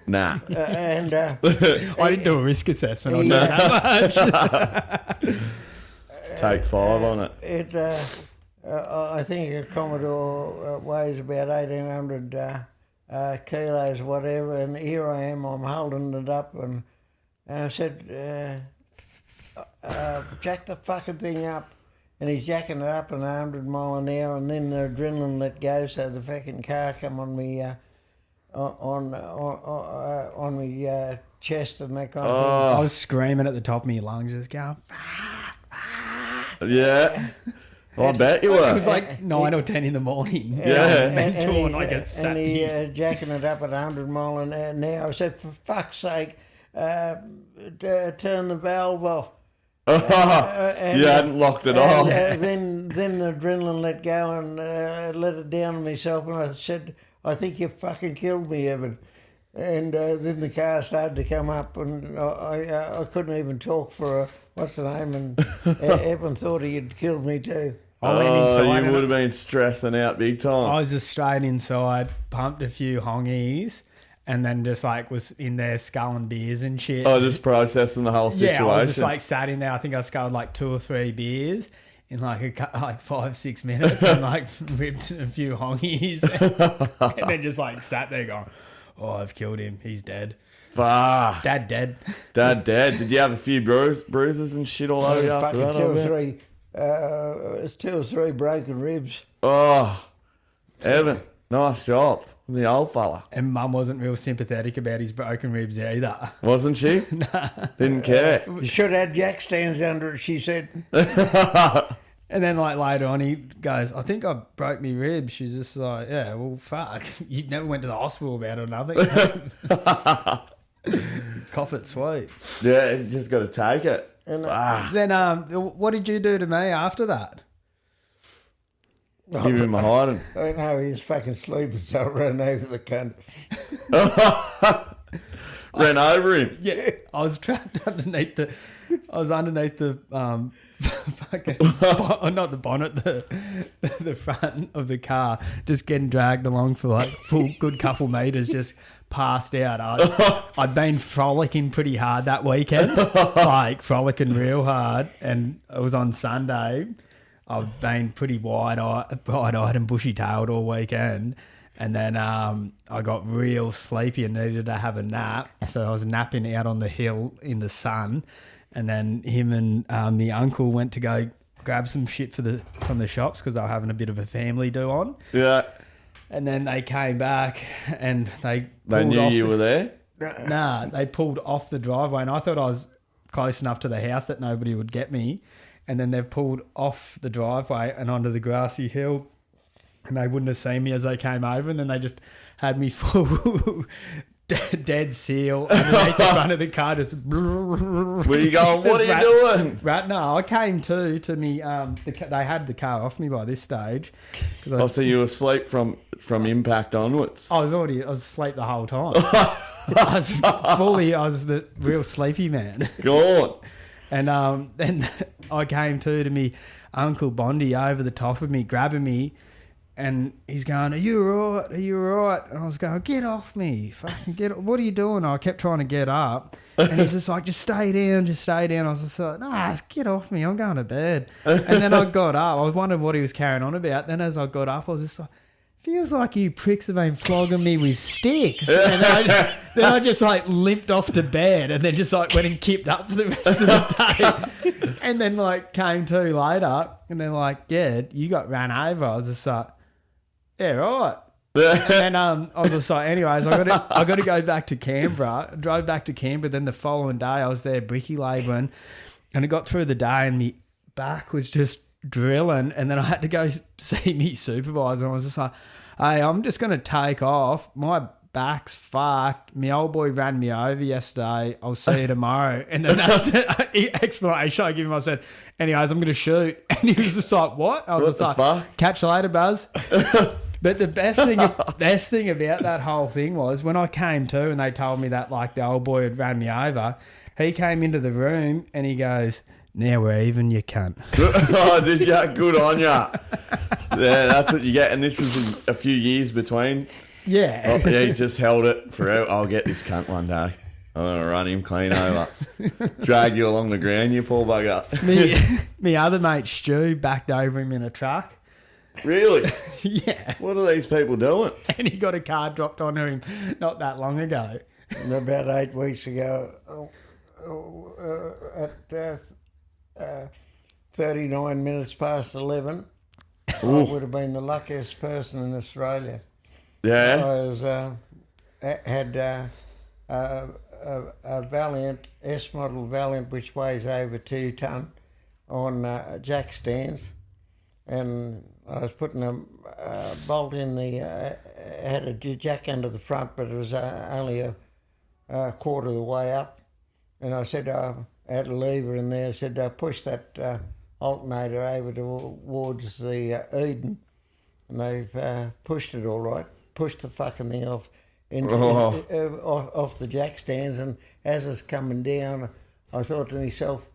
Nah. And I didn't do a risk assessment, I'll tell you that much. Take 5 on it. I think a Commodore weighs about 1,800 kilos, whatever, and here I am, I'm holding it up, and I said, jack the fucking thing up, and he's jacking it up at 100 mile an hour, and then the adrenaline let go, so the fucking car come on me, on me chest and that kind of thing. I was screaming at the top of my lungs, just going, Yeah. I bet you were. It was like 9 or 10 in the morning. Yeah. And he jacking it up at 100 mile an hour. I said, for fuck's sake, turn the valve off. You hadn't locked it off. Then the adrenaline let go and let it down on myself, and I said, I think you fucking killed me, Evan. And then the car started to come up, and I couldn't even talk for what's the name? And Evan thought he'd killed me too. I went inside. you and would have been stressing out big time. I was just straight inside, pumped a few hongies, and then just like was in there sculling beers and shit. Just processing the whole situation. Yeah, I was just like sat in there. I think I sculled like 2 or 3 beers in like 5-6 minutes, and like ripped a few hongies, and then just like sat there going, "Oh, I've killed him. He's dead. Fuck. Dad dead." Dad dead. Did you have a few bruises and shit all over you after Fucking that? I bet? 2 or 3 broken ribs. Oh, Evan, nice job. The old fella. And Mum wasn't real sympathetic about his broken ribs either. Wasn't she? Didn't care. You should have jack stands under it, she said. And then like later on, he goes, "I think I broke my ribs." She's just like, "Yeah, well, fuck. You never went to the hospital about it or nothing." Cough it sweet. Yeah, you just got to take it. And Then what did you do to me after that? Give him a hiding. I know he was fucking sleeping, so I ran over the cunt. Ran over him. Yeah, I was trapped underneath the. I was underneath the fucking not the bonnet, the front of the car, just getting dragged along for like full good couple meters, just passed out. I'd been frolicking pretty hard that weekend, like frolicking real hard, and it was on Sunday. I've been pretty wide-eyed and bushy-tailed all weekend. And then I got real sleepy and needed to have a nap. So I was napping out on the hill in the sun. And then him and the uncle went to go grab some shit from the shops because they were having a bit of a family do on. Yeah. And then they came back and they Knew you were there? Nah, they pulled off the driveway. And I thought I was close enough to the house that nobody would get me. And then they've pulled off the driveway and onto the grassy hill, and they wouldn't have seen me as they came over. And then they just had me full dead seal underneath the front of the car. Just where you going? What are you doing? No, I came to me. They had the car off me by this stage. So you were asleep from impact onwards. I was asleep the whole time. I was the real sleepy man. Go on. And then I came to me Uncle Bondi over the top of me, grabbing me, and he's going, "Are you all right? Are you all right?" And I was going, "Get off me. Fucking get off. What are you doing?" I kept trying to get up, and he's just like, "Just stay down, just stay down." I was just like, "Nah, get off me. I'm going to bed." And then I got up. I was wondering what he was carrying on about. Then as I got up, I was just like, "Feels like you pricks have been flogging me with sticks." And then I just like limped off to bed and then just like went and kipped up for the rest of the day. And then like came to later and then like, "Yeah, you got ran over." I was just like, "Yeah, right." And then I was just like, anyways, I got to go back to Canberra. I drove back to Canberra. Then the following day I was there bricky labouring, and it got through the day and my back was just drilling, and then I had to go see me supervisor, and I was just like, "Hey, I'm just going to take off. My back's fucked. My old boy ran me over yesterday. I'll see you tomorrow." And then that's the explanation I give him. I said, "Anyways, I'm going to shoot." And he was just like, "What?" I was just like, fuck? "Catch you later, Buzz." But the best thing about that whole thing was when I came to and they told me that like the old boy had ran me over, he came into the room and he goes, "Now we're even, you cunt." Oh, did ya? Good on ya. Yeah, that's what you get. And this was a few years between. Yeah. Oh, yeah, he just held it forever. I'll get this cunt one day. I'm going to run him clean over. Drag you along the ground, you poor bugger. Me other mate Stu backed over him in a truck. Really? Yeah. What are these people doing? And he got a car dropped onto him not that long ago. About 8 weeks ago, at 39 minutes past 11, I would have been the luckiest person in Australia. Yeah? I was, had a Valiant, S-model Valiant, which weighs over 2 tonne, on jack stands, and I was putting a bolt in the, had a jack under the front, but it was only a quarter of the way up. And I said, I had a lever in there, I said, push that alternator over towards the Eden. And they've pushed it all right, pushed the fucking thing off off the jack stands. And as it's coming down, I thought to myself,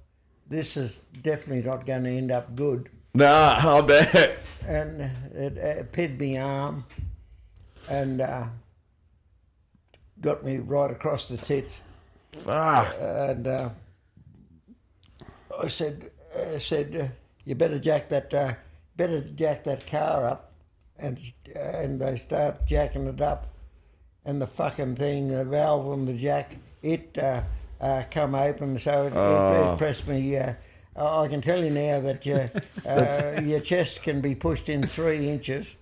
this is definitely not going to end up good. Nah, I bet. And it pinned my arm and got me right across the tits. Fuck. And I said, you better jack that car up, and they start jacking it up, and the fucking thing, the valve on the jack, it come open, so it pressed me. I can tell you now that your chest can be pushed in 3 inches,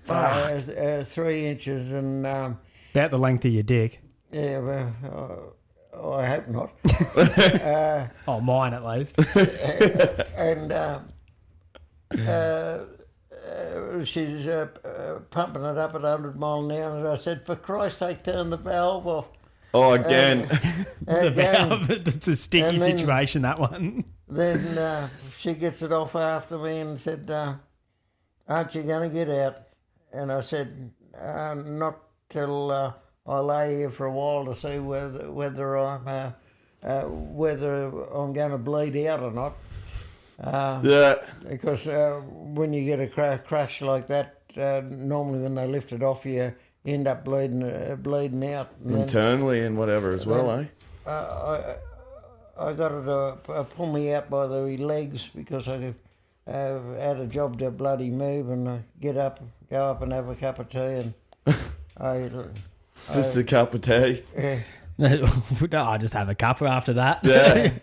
3 inches, and About the length of your dick. yeah, well. I hope not. Oh, mine at least. And she's pumping it up at 100 mile an hour. And I said, for Christ's sake, turn the valve off. Oh, again. The Again. valve, it's a sticky And then- situation, that one. Then she gets it off after me and said, aren't you going to get out? And I said, not till I lay here for a while to see whether I'm going to bleed out or not. Yeah. Because when you get a crash like that, normally when they lift it off, you end up bleeding out. And then, Internally and whatever as well, eh? I got her to pull me out by the legs because I had a job to bloody move and get up, go up and have a cup of tea, and Just a cup of tea. No, I just have a cuppa after that. Yeah.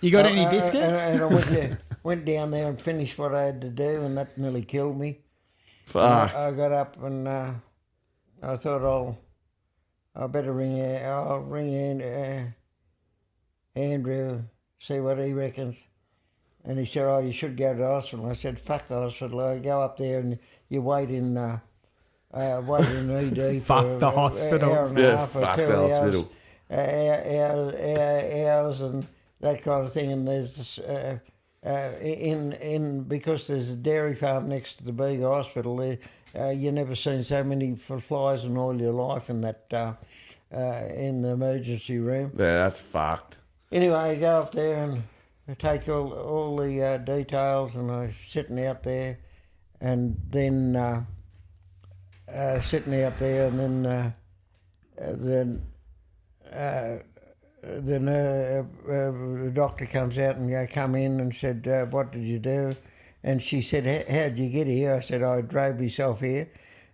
You got any biscuits? And I went down there and finished what I had to do, and that nearly killed me. Fuck. I got up and I thought I better ring Andrew, see what he reckons. And he said, oh, you should go to the hospital. I said, fuck the hospital. I go up there and you wait in ED Fuck the hospital. Hour and a Yeah, half or fuck 2 the hours, hospital. hours and that kind of thing. And there's this, because there's a dairy farm next to the big hospital there, you never seen so many flies in all your life in that in the emergency room. Yeah, that's fucked. Anyway, I go up there and I take all the details, and I'm sitting out there, and then the doctor comes out and come in and said, what did you do? And she said, how did you get here? I said, I drove myself here.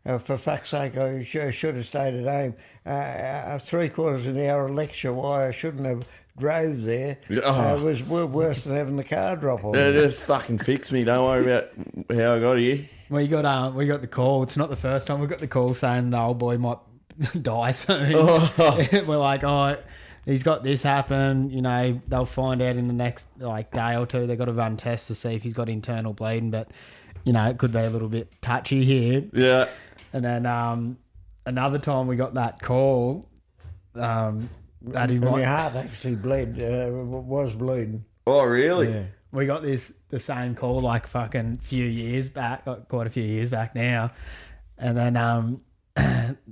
For fuck's sake, I should have stayed at home. 3/4 of an hour lecture why I shouldn't have drove there. Was worse than having the car drop on Yeah, me. just fucking fix me. Don't worry about how I got here. We got the call. It's not the first time we got the call saying the old boy might die soon. We're like, oh, he's got this happen. You know, they'll find out in the next day or two. They got to run tests to see if he's got internal bleeding, but you know, it could be a little bit touchy here. Yeah. And then another time we got that call that he And my might. heart actually was bleeding. Oh, really? Yeah. We got the same call like fucking few years back, quite a few years back now, and then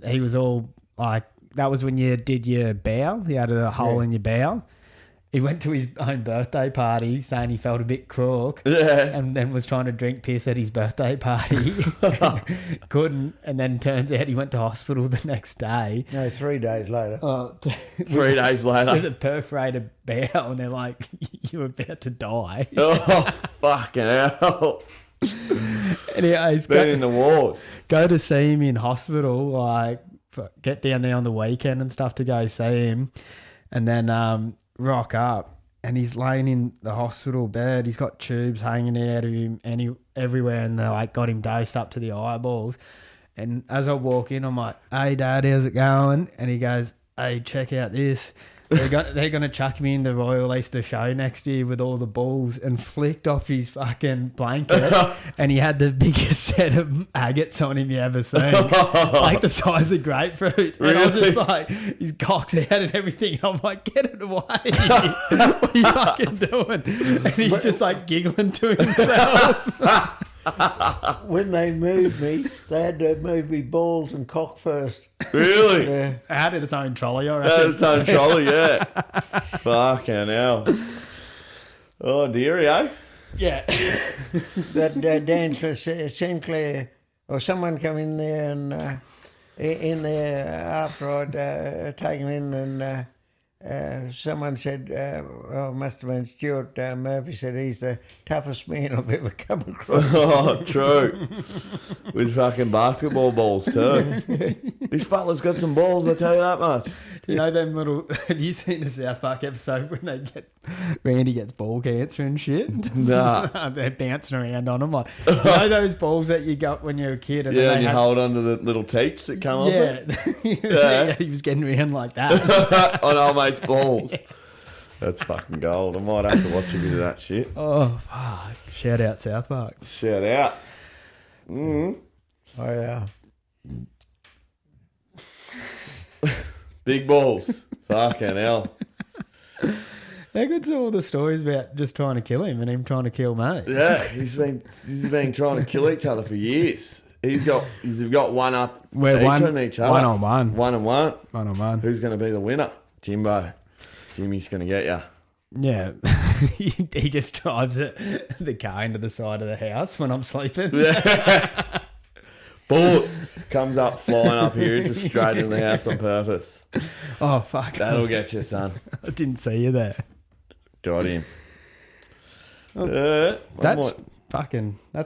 he was all like, that was when you did your bowel. You had a hole in your bowel. He went to his own birthday party saying he felt a bit crook, and then was trying to drink piss at his birthday party. Couldn't, and then turns out he went to hospital the next day. No, 3 days later. 3 days With later. a perforated bowel, and they're like, "You're about to die." Oh, fucking hell. Anyways, Been in the wars. go to see him in hospital, like get down there on the weekend and stuff to go see him, and then rock up, and he's laying in the hospital bed. He's got tubes hanging out of him everywhere, and they like got him dosed up to the eyeballs. And as I walk in, I'm like, "Hey, Dad, how's it going?" And he goes, "Hey, check out this." They're gonna chuck me in the Royal Easter Show next year with all the balls, and flicked off his fucking blanket, and he had the biggest set of agates on him you ever seen, like the size of grapefruit. And I was just like, his cock's out and everything. And I'm like, get it away! What are you fucking doing? And he's just like giggling to himself. When they moved me, they had to move me balls and cock first. Really? Yeah. It had its own trolley, I reckon. That's on trolley, yeah. Fucking hell. Oh, dearie, eh? Yeah. That Dan Sinclair or someone come in there and in there after I'd taken in and someone said, oh, it must have been Stuart Murphy said he's the toughest man I've ever come across. Oh, true. With fucking basketball balls too. This fella's got some balls, I tell you that much. You know them little... Have you seen the South Park episode when Randy gets ball cancer and shit? Nah. They're bouncing around on them. Like, you know those balls that you got when you're a kid? And Yeah, then and you they hold on to the little teats that come off it. Yeah. He was getting around like that. On old mate's balls. That's fucking gold. I might have to watch a bit of that shit. Oh, fuck. Shout out South Park. Shout out. Mm. Oh, yeah. Big balls. Fucking hell. How good's all the stories about just trying to kill him and him trying to kill me? Yeah, he's been trying to kill each other for years. He's got one up We're each one on each other. 1-on-1. 1-on-1. 1-on-1. Who's going to be the winner? Jimbo. Jimmy's going to get you. Yeah. He just drives the car into the side of the house when I'm sleeping. Bullets comes up flying up here just straight in the house on purpose. Oh, fuck. That'll get you, son. I didn't see you there. Got him. That's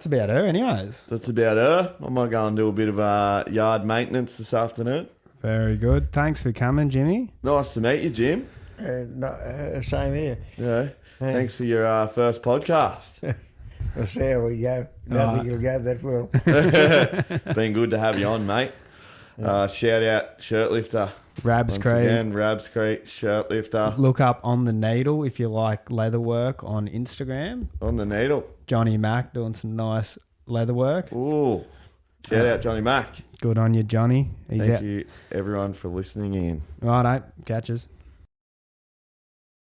about her anyways. That's about her. I might go and do a bit of yard maintenance this afternoon. Very good. Thanks for coming, Jimmy. Nice to meet you, Jim. Same here. Yeah. Thanks for your first podcast. We'll see how we go. Nothing will go that well. Been good to have you on, mate. Shout out Shirtlifter. Rabs Once Creek. again, Rabs Creek, Shirtlifter. Look up On The Needle if you like leather work on Instagram. On the needle. Johnny Mack doing some nice leather work. Ooh. Shout out Johnny Mack. Good on you, Johnny. He's Thank out. you, everyone, for listening in. Righto. Catches.